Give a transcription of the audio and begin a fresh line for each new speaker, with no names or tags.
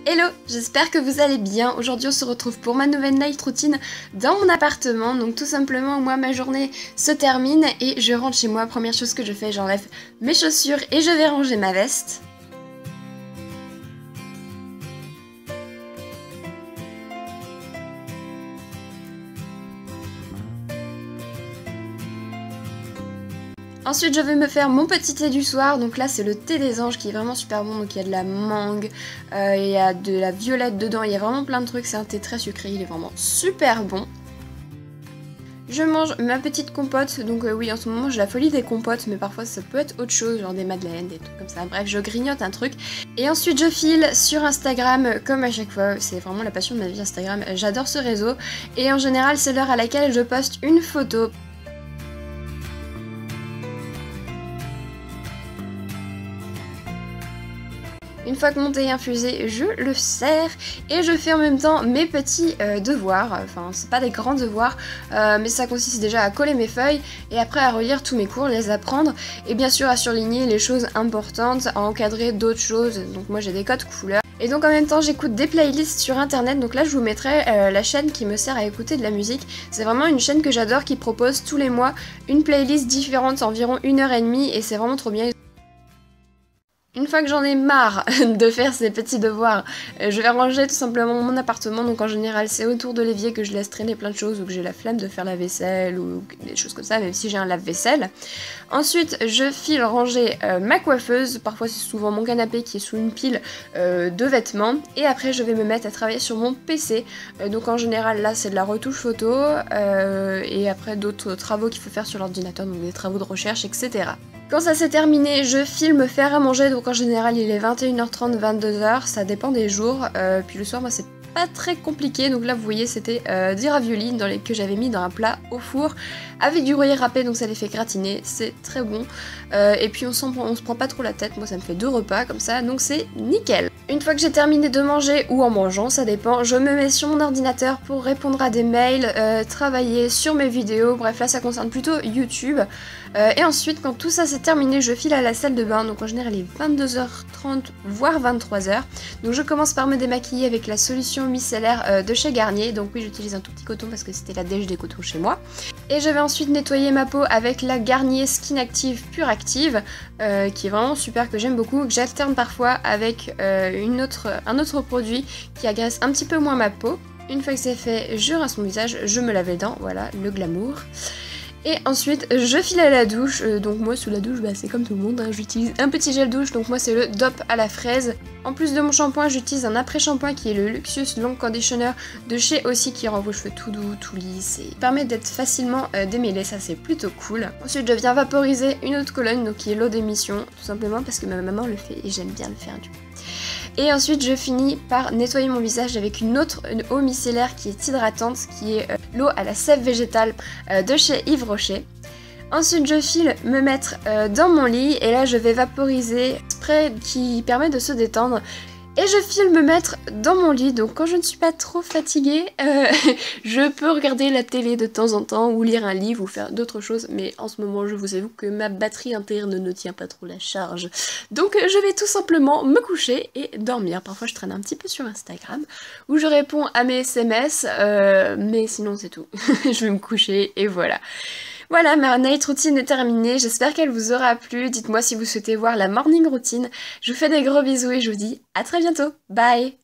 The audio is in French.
Hello, j'espère que vous allez bien. Aujourd'hui on se retrouve pour ma nouvelle night routine dans mon appartement. Donc tout simplement moi ma journée se termine et je rentre chez moi. Première chose que je fais, j'enlève mes chaussures et je vais ranger ma veste. Ensuite je vais me faire mon petit thé du soir, donc là c'est le thé des anges qui est vraiment super bon, donc il y a de la mangue, il y a de la violette dedans, il y a vraiment plein de trucs, c'est un thé très sucré, il est vraiment super bon. Je mange ma petite compote, donc oui en ce moment j'ai la folie des compotes, mais parfois ça peut être autre chose, genre des madeleines, des trucs comme ça, bref je grignote un truc. Et ensuite je file sur Instagram, comme à chaque fois, c'est vraiment la passion de ma vie Instagram, j'adore ce réseau, et en général c'est l'heure à laquelle je poste une photo. Une fois que mon thé est infusé, je le sers et je fais en même temps mes petits devoirs. Enfin, c'est pas des grands devoirs, mais ça consiste déjà à coller mes feuilles et après à relire tous mes cours, les apprendre et bien sûr à surligner les choses importantes, à encadrer d'autres choses. Donc moi j'ai des codes couleurs. Et donc en même temps j'écoute des playlists sur internet, donc là je vous mettrai la chaîne qui me sert à écouter de la musique. C'est vraiment une chaîne que j'adore qui propose tous les mois une playlist différente, environ 1h30 et c'est vraiment trop bien. Une fois que j'en ai marre de faire ces petits devoirs, je vais ranger tout simplement mon appartement, donc en général c'est autour de l'évier que je laisse traîner plein de choses ou que j'ai la flemme de faire la vaisselle ou des choses comme ça, même si j'ai un lave-vaisselle. Ensuite je file ranger ma coiffeuse, parfois c'est souvent mon canapé qui est sous une pile de vêtements, et après je vais me mettre à travailler sur mon PC, donc en général là c'est de la retouche photo, et après d'autres travaux qu'il faut faire sur l'ordinateur, donc des travaux de recherche, etc. Quand ça s'est terminé, je file me faire à manger, donc en général il est 21h30, 22h, ça dépend des jours, puis le soir moi c'est pas très compliqué, donc là vous voyez c'était des raviolis que j'avais mis dans un plat au four avec du gruyère râpé, donc ça les fait gratiner, c'est très bon, et puis on se prend pas trop la tête, moi ça me fait 2 repas comme ça, donc c'est nickel. Une fois que j'ai terminé de manger, ou en mangeant, ça dépend, je me mets sur mon ordinateur pour répondre à des mails, travailler sur mes vidéos, bref là ça concerne plutôt YouTube. Et ensuite quand tout ça c'est terminé, je file à la salle de bain, donc en général il est 22h30 voire 23h. Donc je commence par me démaquiller avec la solution micellaire de chez Garnier, donc oui j'utilise un tout petit coton parce que c'était la dèche des cotons chez moi. Et je vais ensuite nettoyer ma peau avec la Garnier Skin Active Pure Active, qui est vraiment super, que j'aime beaucoup, que j'alterne parfois avec un autre produit qui agresse un petit peu moins ma peau. Une fois que c'est fait, je rince mon visage, je me lave les dents, voilà, le glamour. Et ensuite, je file à la douche, donc moi sous la douche, bah, c'est comme tout le monde, hein, j'utilise un petit gel douche, donc moi c'est le DOP à la fraise. En plus de mon shampoing, j'utilise un après-shampoing qui est le Luxus Long Conditioner de chez Aussi, qui rend vos cheveux tout doux, tout lisses et permet d'être facilement démêlés, ça c'est plutôt cool. Ensuite, je viens vaporiser une eau de Cologne, donc qui est l'eau d'émission, tout simplement parce que ma maman le fait et j'aime bien le faire du coup. Et ensuite je finis par nettoyer mon visage avec une eau micellaire qui est hydratante, qui est l'eau à la sève végétale de chez Yves Rocher. Ensuite je file me mettre dans mon lit et là je vais vaporiser un spray qui permet de se détendre. Et je file me mettre dans mon lit, donc quand je ne suis pas trop fatiguée, je peux regarder la télé de temps en temps, ou lire un livre, ou faire d'autres choses, mais en ce moment je vous avoue que ma batterie interne ne tient pas trop la charge. Donc je vais tout simplement me coucher et dormir. Parfois je traîne un petit peu sur Instagram, où je réponds à mes SMS, mais sinon c'est tout. Je vais me coucher et voilà. Voilà, ma night routine est terminée, j'espère qu'elle vous aura plu, dites-moi si vous souhaitez voir la morning routine. Je vous fais des gros bisous et je vous dis à très bientôt, bye!